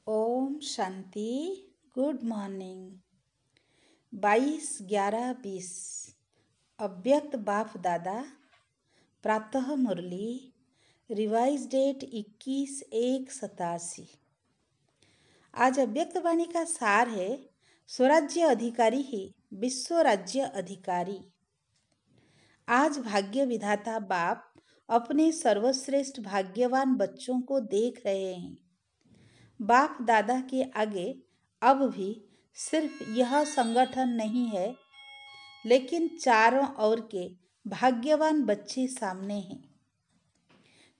Om Shanti. Good morning. 22/11/20 अव्यक्त बाप दादा प्रातः मुरली रिवाइज डेट 21/1/87। आज अव्यक्त वाणी का सार है स्वराज्य अधिकारी ही विश्व राज्य अधिकारी। आज भाग्य विधाता बाप अपने सर्वश्रेष्ठ भाग्यवान बच्चों को देख रहे हैं। बाप दादा के आगे अब भी सिर्फ यह संगठन नहीं है, लेकिन चारों ओर के भाग्यवान बच्चे सामने हैं।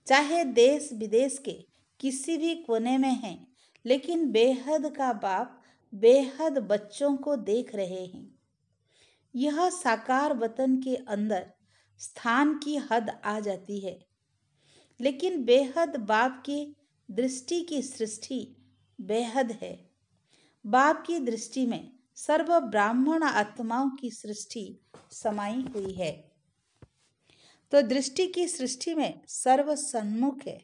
चाहे देश विदेश के किसी भी कोने में हैं, लेकिन बेहद का बाप बेहद बच्चों को देख रहे हैं। यह साकार वतन के अंदर स्थान की हद आ जाती है, लेकिन बेहद बाप की दृष्टि की सृष्टि बेहद है। बाप की दृष्टि में सर्व ब्राह्मण आत्माओं की सृष्टि समाई हुई है, तो दृष्टि की सृष्टि में सर्व सन्मुख है।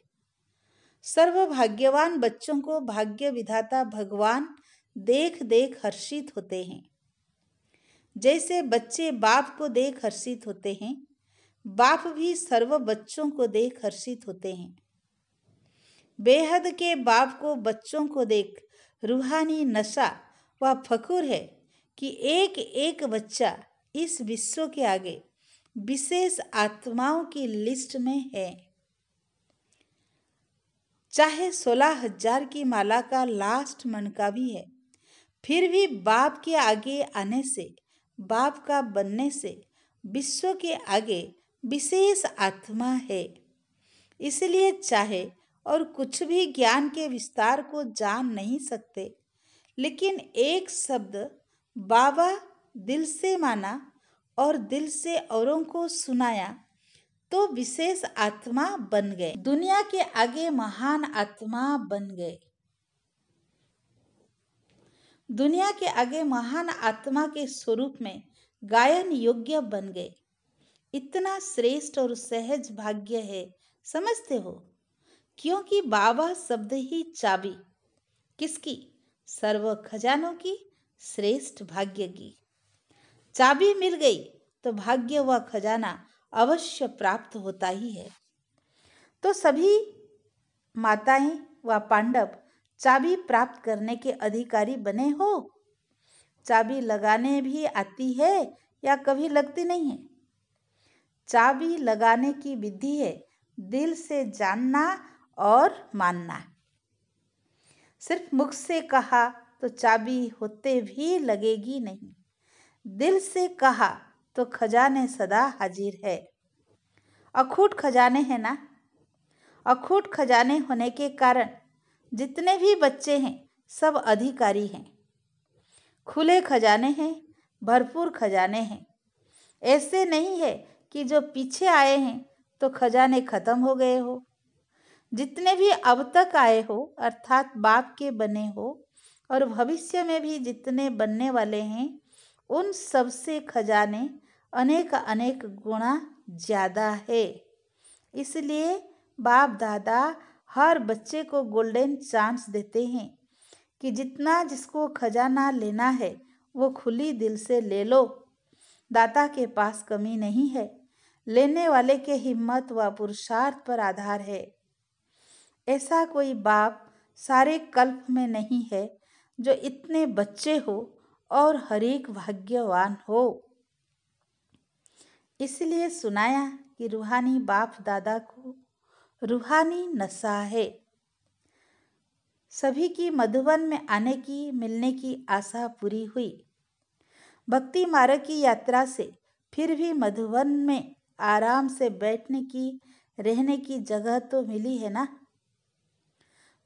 सर्व भाग्यवान बच्चों को भाग्य विधाता भगवान देख देख हर्षित होते हैं। जैसे बच्चे बाप को देख हर्षित होते हैं, बाप भी सर्व बच्चों को देख हर्षित होते हैं। बेहद के बाप को बच्चों को देख रूहानी नशा व फखुर है कि एक एक बच्चा इस विश्व के आगे विशेष आत्माओं की लिस्ट में है। चाहे 16,000 की माला का लास्ट मनका भी है, फिर भी बाप के आगे आने से, बाप का बनने से विश्व के आगे विशेष आत्मा है। इसलिए चाहे और कुछ भी ज्ञान के विस्तार को जान नहीं सकते, लेकिन एक शब्द बाबा दिल से माना और दिल से औरों को सुनाया तो विशेष आत्मा बन गए, दुनिया के आगे महान आत्मा बन गए। दुनिया के आगे महान आत्मा के स्वरूप में गायन योग्य बन गए। इतना श्रेष्ठ और सहज भाग्य है, समझते हो? क्योंकि बाबा शब्द ही चाबी किसकी? सर्व खजानों की, श्रेष्ठ भाग्य की। चाबी मिल गई तो भाग्य व खजाना अवश्य प्राप्त होता ही है। तो सभी माताएं व पांडव चाबी प्राप्त करने के अधिकारी बने हो। चाबी लगाने भी आती है या कभी लगती नहीं है? चाबी लगाने की विधि है दिल से जानना और मानना। सिर्फ मुख से कहा तो चाबी होते भी लगेगी नहीं। दिल से कहा तो खजाने सदा हाजिर है। अखूट खजाने हैं ना। अखूट खजाने होने के कारण जितने भी बच्चे हैं सब अधिकारी हैं। खुले खजाने हैं, भरपूर खजाने हैं। ऐसे नहीं है कि जो पीछे आए हैं तो खजाने खत्म हो गए हो। जितने भी अब तक आए हो अर्थात बाप के बने हो और भविष्य में भी जितने बनने वाले हैं, उन सबसे खजाने अनेक अनेक गुना ज़्यादा है। इसलिए बाप दादा हर बच्चे को गोल्डन चांस देते हैं कि जितना जिसको खजाना लेना है वो खुली दिल से ले लो। दाता के पास कमी नहीं है, लेने वाले के हिम्मत व पुरुषार्थ पर आधार है। ऐसा कोई बाप सारे कल्प में नहीं है जो इतने बच्चे हो और हर एक भाग्यवान हो। इसलिए सुनाया कि रूहानी बाप दादा को रूहानी नशा है। सभी की मधुबन में आने की, मिलने की आशा पूरी हुई। भक्ति मार्ग की यात्रा से फिर भी मधुबन में आराम से बैठने की, रहने की जगह तो मिली है ना।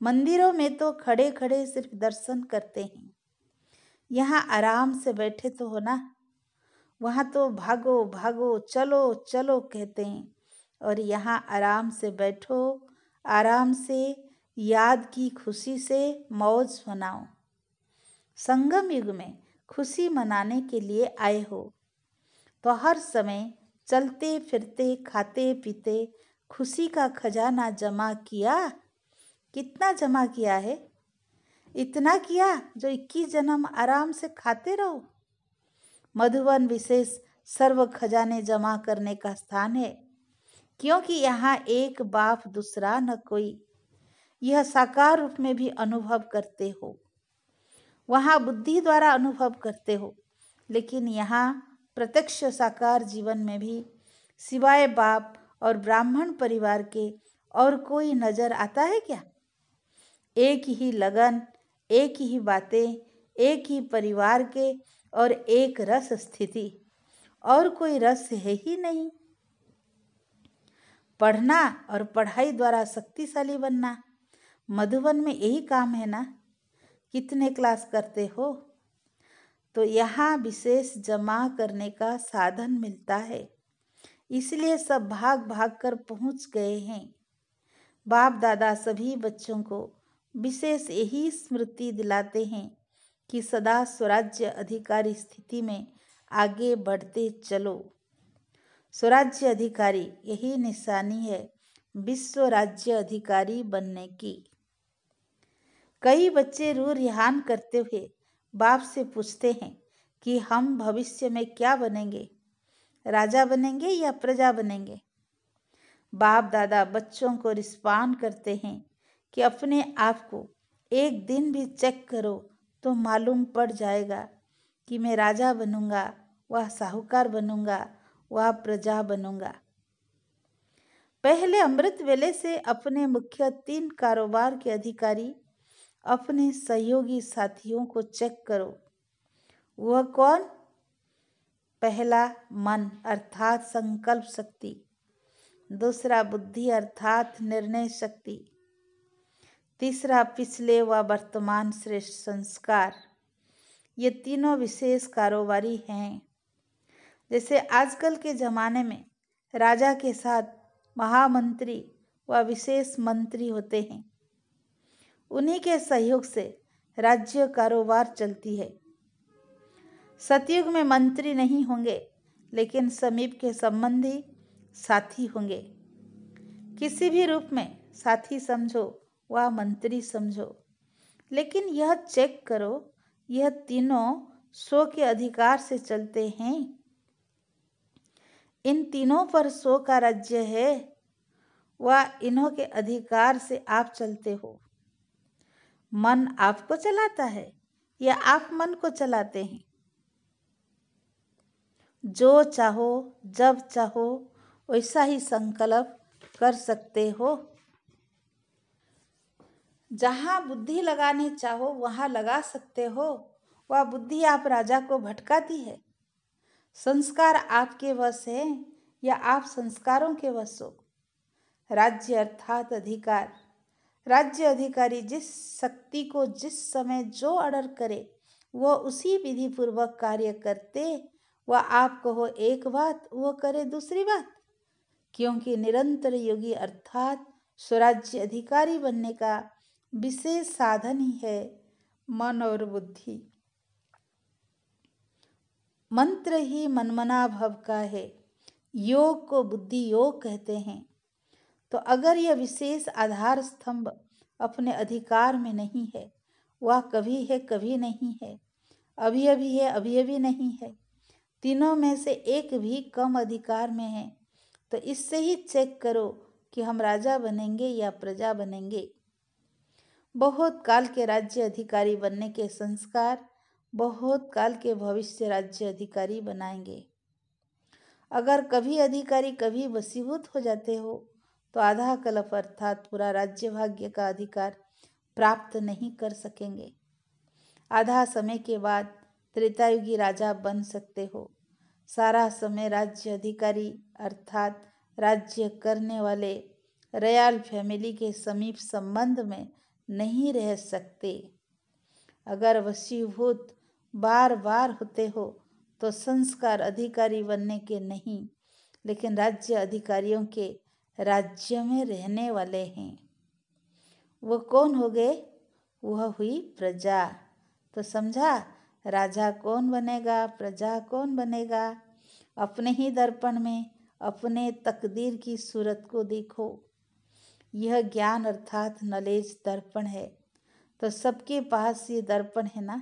मंदिरों में तो खड़े खड़े सिर्फ दर्शन करते हैं, यहाँ आराम से बैठे तो हो ना। वहाँ तो भागो भागो चलो चलो कहते हैं, और यहाँ आराम से बैठो, आराम से याद की खुशी से मौज मनाओ। संगम युग में खुशी मनाने के लिए आए हो तो हर समय चलते फिरते खाते पीते खुशी का खजाना जमा किया। कितना जमा किया है? इतना किया जो 21 जन्म आराम से खाते रहो। मधुवन विशेष सर्व खजाने जमा करने का स्थान है, क्योंकि यहाँ एक बाप दूसरा न कोई। यह साकार रूप में भी अनुभव करते हो, वहाँ बुद्धि द्वारा अनुभव करते हो, लेकिन यहाँ प्रत्यक्ष साकार जीवन में भी सिवाय बाप और ब्राह्मण परिवार के और कोई नजर आता है क्या? एक ही लगन, एक ही बातें, एक ही परिवार के और एक रस स्थिति, और कोई रस है ही नहीं। पढ़ना और पढ़ाई द्वारा शक्तिशाली बनना, मधुबन में यही काम है ना? कितने क्लास करते हो? तो यहाँ विशेष जमा करने का साधन मिलता है, इसलिए सब भाग भाग कर पहुँच गए हैं। बाप दादा सभी बच्चों को विशेष यही स्मृति दिलाते हैं कि सदा स्वराज्य अधिकारी स्थिति में आगे बढ़ते चलो। स्वराज्य अधिकारी यही निशानी है विश्व राज्य अधिकारी बनने की। कई बच्चे रूह रिहान करते हुए बाप से पूछते हैं कि हम भविष्य में क्या बनेंगे, राजा बनेंगे या प्रजा बनेंगे? बाप दादा बच्चों को रिस्पॉन्ड करते हैं कि अपने आप को एक दिन भी चेक करो तो मालूम पड़ जाएगा कि मैं राजा बनूंगा, वह साहूकार बनूंगा, वह प्रजा बनूंगा। पहले अमृत वेले से अपने मुख्य 3 कारोबार के अधिकारी अपने सहयोगी साथियों को चेक करो। वह कौन? पहला मन अर्थात संकल्प शक्ति, दूसरा बुद्धि अर्थात निर्णय शक्ति, तीसरा पिछले व वर्तमान श्रेष्ठ संस्कार। ये तीनों विशेष कारोबारी हैं। जैसे आजकल के ज़माने में राजा के साथ महामंत्री व विशेष मंत्री होते हैं, उन्हीं के सहयोग से राज्य कारोबार चलती है। सतयुग में मंत्री नहीं होंगे, लेकिन समीप के संबंधी साथी होंगे। किसी भी रूप में साथी समझो व मंत्री समझो, लेकिन यह चेक करो यह तीनों स्व के अधिकार से चलते हैं। इन तीनों पर स्व का राज्य है व इन्हों के अधिकार से आप चलते हो। मन आपको चलाता है या आप मन को चलाते हैं? जो चाहो जब चाहो वैसा ही संकल्प कर सकते हो। जहाँ बुद्धि लगाने चाहो वहाँ लगा सकते हो। वह बुद्धि आप राजा को भटकाती है। संस्कार आपके वश है या आप संस्कारों के वश हो? राज्य अर्थात अधिकार। राज्य अधिकारी जिस शक्ति को जिस समय जो ऑर्डर करे वह उसी विधि पूर्वक कार्य करते, वह आप कहो एक बात वो करे दूसरी बात, क्योंकि निरंतर योगी अर्थात स्वराज्य अधिकारी बनने का विशेष साधन ही है मन और बुद्धि। मंत्र ही मनमना भव का है। योग को बुद्धि योग कहते हैं। तो अगर यह विशेष आधार स्तंभ अपने अधिकार में नहीं है, वह कभी है कभी नहीं है, अभी अभी है अभी अभी नहीं है, तीनों में से एक भी कम अधिकार में है, तो इससे ही चेक करो कि हम राजा बनेंगे या प्रजा बनेंगे। बहुत काल के राज्य अधिकारी बनने के संस्कार बहुत काल के भविष्य राज्य अधिकारी बनाएंगे। अगर कभी अधिकारी कभी वशीभूत हो जाते हो तो आधा कल्प अर्थात पूरा राज्य भाग्य का अधिकार प्राप्त नहीं कर सकेंगे। आधा समय के बाद त्रेतायुगी राजा बन सकते हो। सारा समय राज्य अधिकारी अर्थात राज्य करने वाले रॉयल फैमिली के समीप संबंध में नहीं रह सकते। अगर वशीभूत बार बार होते हो तो संस्कार अधिकारी बनने के नहीं, लेकिन राज्य अधिकारियों के राज्य में रहने वाले हैं। वो कौन हो गए? वह हुई प्रजा। तो समझा, राजा कौन बनेगा, प्रजा कौन बनेगा? अपने ही दर्पण में अपने तकदीर की सूरत को देखो। यह ज्ञान अर्थात नॉलेज दर्पण है। तो सबके पास ये दर्पण है ना,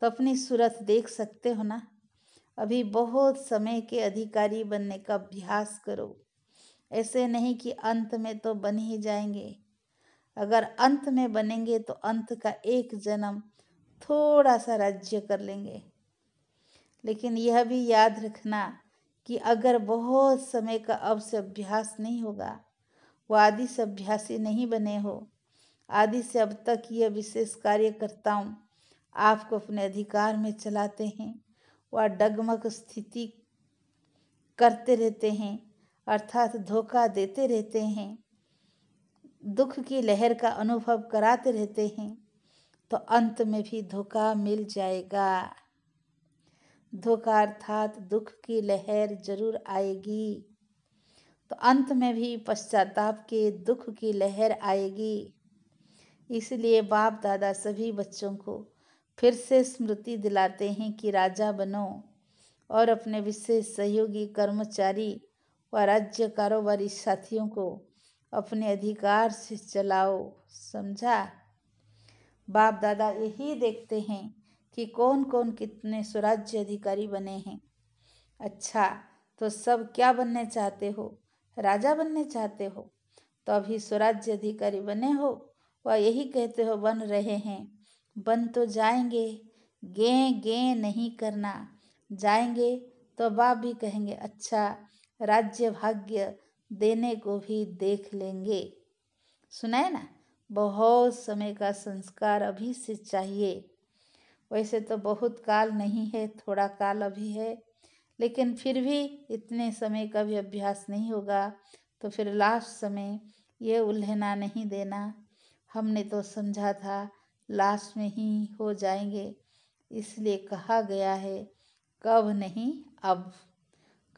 तो अपनी सूरत देख सकते हो ना। अभी बहुत समय के अधिकारी बनने का अभ्यास करो। ऐसे नहीं कि अंत में तो बन ही जाएंगे। अगर अंत में बनेंगे तो अंत का एक जन्म थोड़ा सा राज्य कर लेंगे। लेकिन यह भी याद रखना कि अगर बहुत समय का अब से अभ्यास नहीं होगा, वो आदि से अभ्यासी नहीं बने हो, आदि से अब तक यह विशेष कार्य करता हूँ, आपको अपने अधिकार में चलाते हैं, वह डगमग स्थिति करते रहते हैं, अर्थात धोखा देते रहते हैं, दुख की लहर का अनुभव कराते रहते हैं, तो अंत में भी धोखा मिल जाएगा। धोखा अर्थात दुख की लहर जरूर आएगी, तो अंत में भी पश्चाताप के दुख की लहर आएगी। इसलिए बाप दादा सभी बच्चों को फिर से स्मृति दिलाते हैं कि राजा बनो और अपने विशेष सहयोगी कर्मचारी व राज्य कारोबारी साथियों को अपने अधिकार से चलाओ। समझा? बाप दादा यही देखते हैं कि कौन कौन कितने स्वराज्य अधिकारी बने हैं। अच्छा, तो सब क्या बनने चाहते हो? राजा बनने चाहते हो? तो अभी स्वराज्य अधिकारी बने हो, वह यही कहते हो बन रहे हैं। बन तो जाएंगे, गे गे नहीं करना। जाएंगे तो बाप भी कहेंगे अच्छा, राज्य भाग्य देने को भी देख लेंगे। सुनाए ना, बहुत समय का संस्कार अभी से चाहिए। वैसे तो बहुत काल नहीं है, थोड़ा काल अभी है, लेकिन फिर भी इतने समय का भी अभ्यास नहीं होगा तो फिर लास्ट समय ये उल्हना नहीं देना। हमने तो समझा था लास्ट में ही हो जाएंगे, इसलिए कहा गया है कब नहीं अब।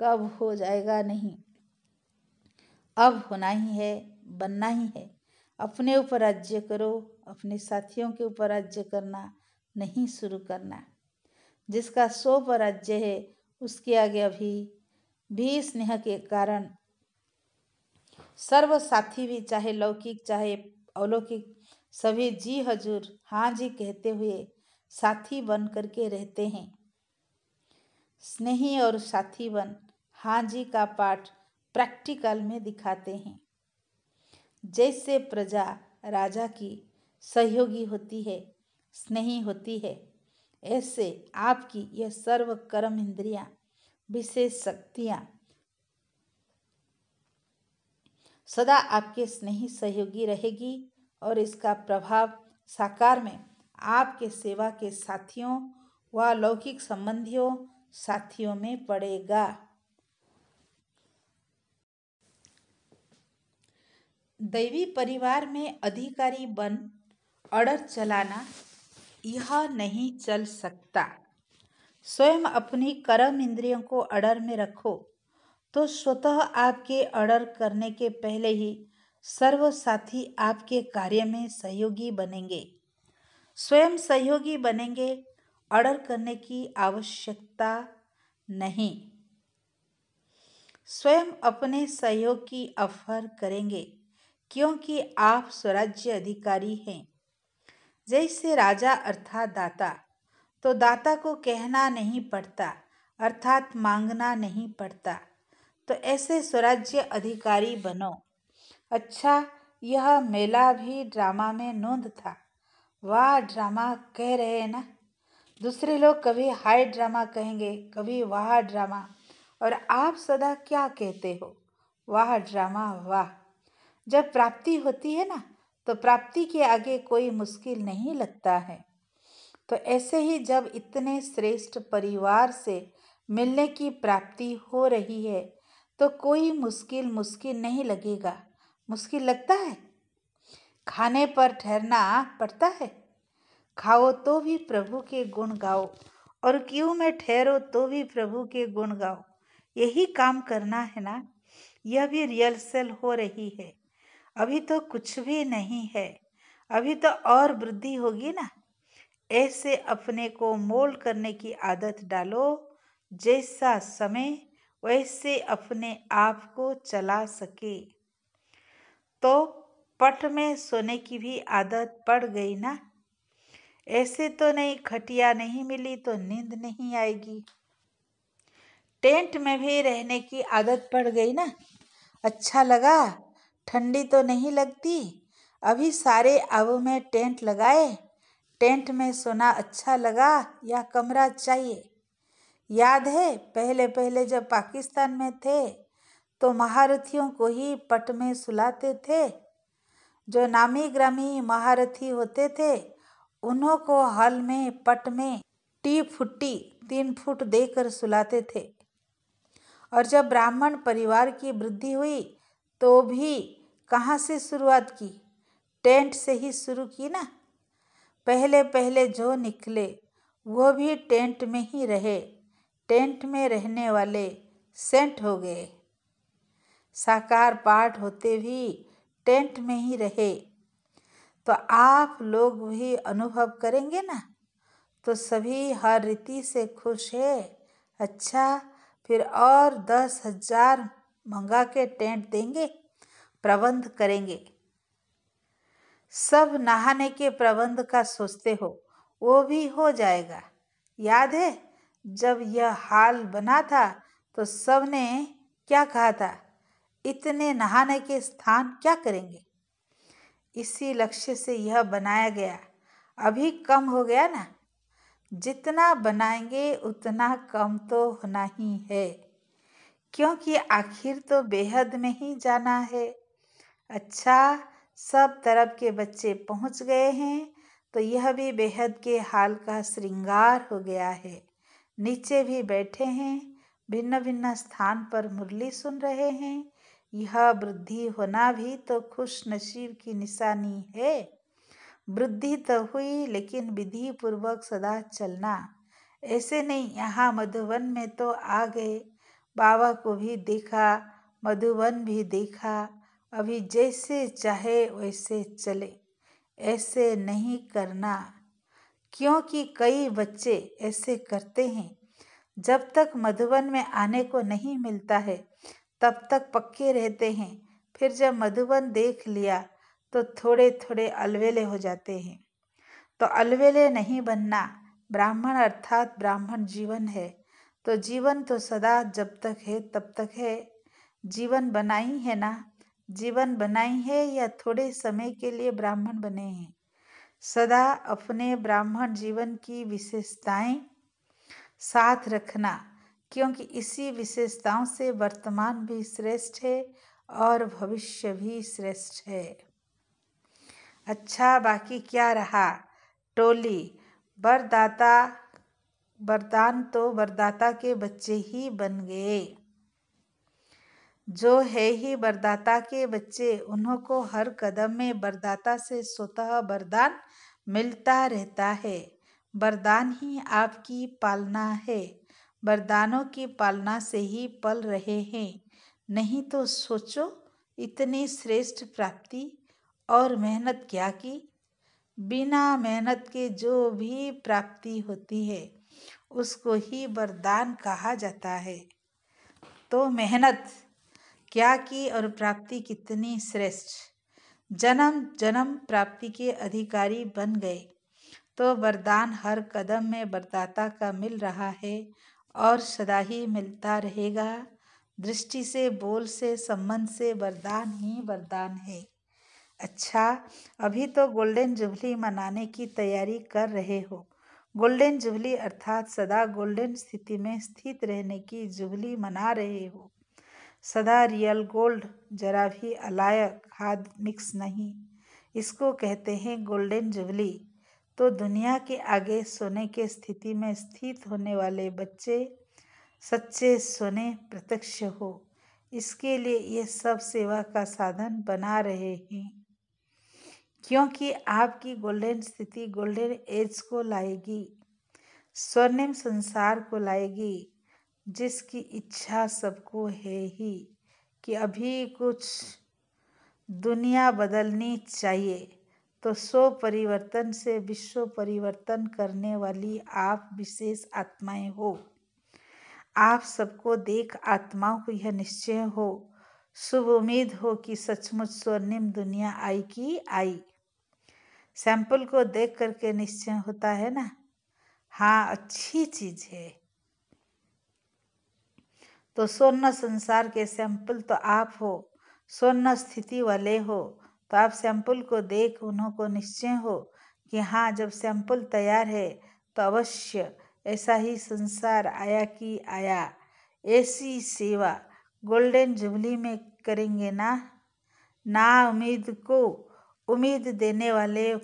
कब हो जाएगा नहीं, अब होना ही है, बनना ही है। अपने ऊपर राज्य करो, अपने साथियों के ऊपर राज्य करना नहीं शुरू करना। जिसका 100 पर राज्य है उसके आगे अभी भी स्नेह के कारण सर्व साथी भी, चाहे लौकिक चाहे अलौकिक, सभी जी हजूर हाँ जी कहते हुए साथी बन करके रहते हैं। स्नेही और साथी बन हाँ जी का पाठ प्रैक्टिकल में दिखाते हैं। जैसे प्रजा राजा की सहयोगी होती है, स्नेही होती है, ऐसे आपकी यह सर्व कर्म इंद्रियां, विशेष शक्तियां सदा आपके स्नेही सहयोगी रहेगी और इसका प्रभाव साकार में आपके सेवा के साथियों व लौकिक संबंधियों साथियों में पड़ेगा। दैवी परिवार में अधिकारी बन अड़र चलाना यह नहीं चल सकता। स्वयं अपनी कर्म इंद्रियों को अड़र में रखो तो स्वतः आपके अड़र करने के पहले ही सर्व साथी आपके कार्य में सहयोगी बनेंगे। स्वयं सहयोगी बनेंगे, अड़र करने की आवश्यकता नहीं। स्वयं अपने सहयोग की ऑफर करेंगे क्योंकि आप स्वराज्य अधिकारी हैं। जैसे राजा अर्थात दाता, तो दाता को कहना नहीं पड़ता अर्थात मांगना नहीं पड़ता, तो ऐसे स्वराज्य अधिकारी बनो। अच्छा, यह मेला भी ड्रामा में नोंद था। वाह ड्रामा कह रहे हैं ना। दूसरे लोग कभी हाय ड्रामा कहेंगे, कभी वाह ड्रामा, और आप सदा क्या कहते हो? वाह ड्रामा वाह। जब प्राप्ति होती है ना, तो प्राप्ति के आगे कोई मुश्किल नहीं लगता है। तो ऐसे ही जब इतने श्रेष्ठ परिवार से मिलने की प्राप्ति हो रही है तो कोई मुश्किल नहीं लगेगा। मुश्किल लगता है? खाने पर ठहरना पड़ता है। खाओ तो भी प्रभु के गुण गाओ, और क्यों में ठहरो तो भी प्रभु के गुण गाओ। यही काम करना है ना। यह भी रिहर्सल हो रही है, अभी तो कुछ भी नहीं है, अभी तो और वृद्धि होगी ना। ऐसे अपने को मोल्ड करने की आदत डालो, जैसा समय वैसे अपने आप को चला सके। तो पट में सोने की भी आदत पड़ गई ना। ऐसे तो नहीं, खटिया नहीं मिली तो नींद नहीं आएगी। टेंट में भी रहने की आदत पड़ गई ना। अच्छा लगा, ठंडी तो नहीं लगती। अभी सारे अब में टेंट लगाए। टेंट में सोना अच्छा लगा या कमरा चाहिए? याद है पहले पहले जब पाकिस्तान में थे तो महारथियों को ही पट में सुलाते थे। जो नामी ग्रामी महारथी होते थे उन्हों को हॉल में पट में टी फुट्टी 3 फुट देकर सुलाते थे। और जब ब्राह्मण परिवार की वृद्धि हुई तो भी कहाँ से शुरुआत की? टेंट से ही शुरू की ना। पहले पहले जो निकले वो भी टेंट में ही रहे। टेंट में रहने वाले सेंट हो गए। साकार पाठ होते भी टेंट में ही रहे। तो आप लोग भी अनुभव करेंगे ना। तो सभी हर रीति से खुश है। अच्छा, फिर और 10,000 मंगा के टेंट देंगे, प्रबंध करेंगे। सब नहाने के प्रबंध का सोचते हो, वो भी हो जाएगा। याद है जब यह हाल बना था तो सबने क्या कहा था? इतने नहाने के स्थान क्या करेंगे? इसी लक्ष्य से यह बनाया गया। अभी कम हो गया ना। जितना बनाएंगे उतना कम तो होना ही है, क्योंकि आखिर तो बेहद में ही जाना है। अच्छा, सब तरफ के बच्चे पहुंच गए हैं तो यह भी बेहद के हाल का श्रृंगार हो गया है। नीचे भी बैठे हैं, भिन्न भिन्न स्थान पर मुरली सुन रहे हैं। यह वृद्धि होना भी तो खुश नसीब की निशानी है। वृद्धि तो हुई लेकिन विधि पूर्वक सदा चलना। ऐसे नहीं यहाँ मधुबन में तो आ गए, बाबा को भी देखा, मधुबन भी देखा, अभी जैसे चाहे वैसे चले। ऐसे नहीं करना, क्योंकि कई बच्चे ऐसे करते हैं। जब तक मधुबन में आने को नहीं मिलता है तब तक पक्के रहते हैं। फिर जब मधुबन देख लिया तो थोड़े थोड़े अलवेले हो जाते हैं। तो अलवेले नहीं बनना। ब्राह्मण अर्थात ब्राह्मण जीवन है। तो जीवन तो सदा जब तक है तब तक है। जीवन बनाई है ना। जीवन बनाई है या थोड़े समय के लिए ब्राह्मण बने हैं? सदा अपने ब्राह्मण जीवन की विशेषताएं साथ रखना, क्योंकि इसी विशेषताओं से वर्तमान भी श्रेष्ठ है और भविष्य भी श्रेष्ठ है। अच्छा, बाकी क्या रहा? टोली वरदाता, वरदान तो वरदाता के बच्चे ही बन गए। जो है ही वरदाता के बच्चे, उन्हों को हर कदम में वरदाता से स्वतः वरदान मिलता रहता है। वरदान ही आपकी पालना है। वरदानों की पालना से ही पल रहे हैं। नहीं तो सोचो, इतनी श्रेष्ठ प्राप्ति और मेहनत क्या की। बिना मेहनत के जो भी प्राप्ति होती है उसको ही वरदान कहा जाता है। तो मेहनत क्या की और प्राप्ति कितनी श्रेष्ठ। जन्म जन्म प्राप्ति के अधिकारी बन गए तो वरदान हर कदम में वरदाता का मिल रहा है और सदा ही मिलता रहेगा। दृष्टि से, बोल से, संबंध से वरदान ही वरदान है। अच्छा, अभी तो गोल्डन जुबली मनाने की तैयारी कर रहे हो। गोल्डन जुबली अर्थात सदा गोल्डन स्थिति में स्थित रहने की जुबली मना रहे हो। सदा रियल गोल्ड, जरा भी अलायक खाद मिक्स नहीं, इसको कहते हैं गोल्डन जुबली। तो दुनिया के आगे सोने के स्थिति में स्थित होने वाले बच्चे सच्चे सोने प्रत्यक्ष हो, इसके लिए ये सब सेवा का साधन बना रहे हैं। क्योंकि आपकी गोल्डन स्थिति गोल्डन एज को लाएगी, स्वर्णिम संसार को लाएगी, जिसकी इच्छा सबको है ही कि अभी कुछ दुनिया बदलनी चाहिए। तो सो परिवर्तन से विश्व परिवर्तन करने वाली आप विशेष आत्माएं हो। आप सबको देख आत्माओं को यह निश्चय हो, शुभ उम्मीद हो कि सचमुच स्वर्णिम दुनिया आई की आई। सैंपल को देख करके निश्चय होता है ना, हाँ अच्छी चीज है। तो स्वर्ण संसार के सैंपल तो आप हो, स्वर्ण स्थिति वाले हो, तो आप सैंपल को देख उन्हों को निश्चय हो कि हाँ जब सैंपल तैयार है तो अवश्य ऐसा ही संसार आया कि आया। ऐसी सेवा गोल्डन जुबली में करेंगे ना। ना उम्मीद को उम्मीद देने वाले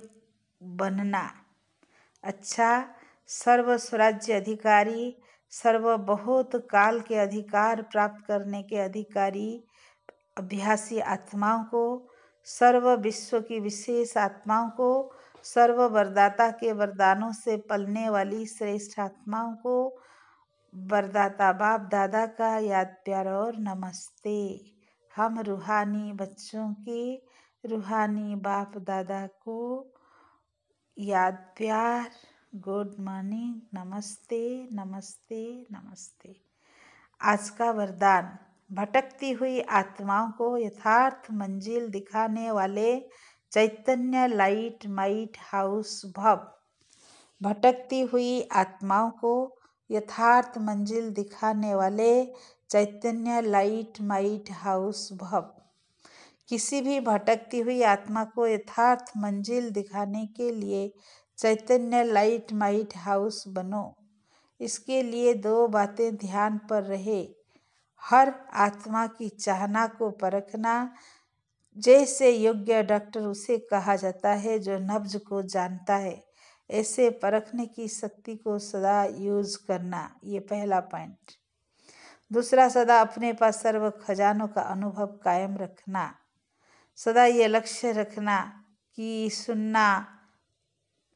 बनना। अच्छा, सर्व स्वराज्य अधिकारी, सर्व बहुत काल के अधिकार प्राप्त करने के अधिकारी अभ्यासी आत्माओं को, सर्व विश्व की विशेष आत्माओं को, सर्व वरदाता के वरदानों से पलने वाली श्रेष्ठ आत्माओं को वरदाता बाप दादा का याद प्यार और नमस्ते। हम रूहानी बच्चों के रूहानी बाप दादा को याद प्यार, गुड मॉर्निंग, नमस्ते नमस्ते नमस्ते। आज का वरदान, भटकती हुई आत्माओं को यथार्थ मंजिल दिखाने वाले चैतन्य लाइट माइट हाउस भव। भटकती हुई आत्माओं को यथार्थ मंजिल दिखाने वाले चैतन्य लाइट माइट हाउस भव। किसी भी भटकती हुई आत्मा को यथार्थ मंजिल दिखाने के लिए चैतन्य लाइट माइट हाउस बनो। इसके लिए 2 बातें ध्यान पर रहे। हर आत्मा की चाहना को परखना, जैसे योग्य डॉक्टर उसे कहा जाता है जो नब्ज को जानता है, ऐसे परखने की शक्ति को सदा यूज करना। ये पहला पॉइंट। दूसरा, सदा अपने पास सर्व खजानों का अनुभव कायम रखना। सदा ये लक्ष्य रखना कि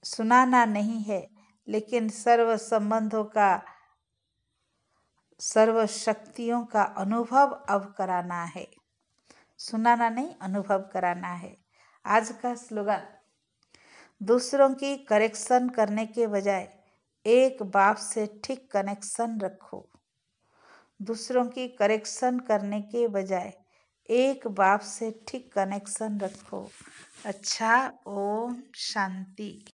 सुनाना नहीं है, लेकिन सर्व संबंधों का, सर्व शक्तियों का अनुभव अब कराना है। सुनाना नहीं, अनुभव कराना है। आज का स्लोगन, दूसरों की करेक्शन करने के बजाय एक बाप से ठीक कनेक्शन रखो। दूसरों की करेक्शन करने के बजाय एक बाप से ठीक कनेक्शन रखो। अच्छा, ओम शांति।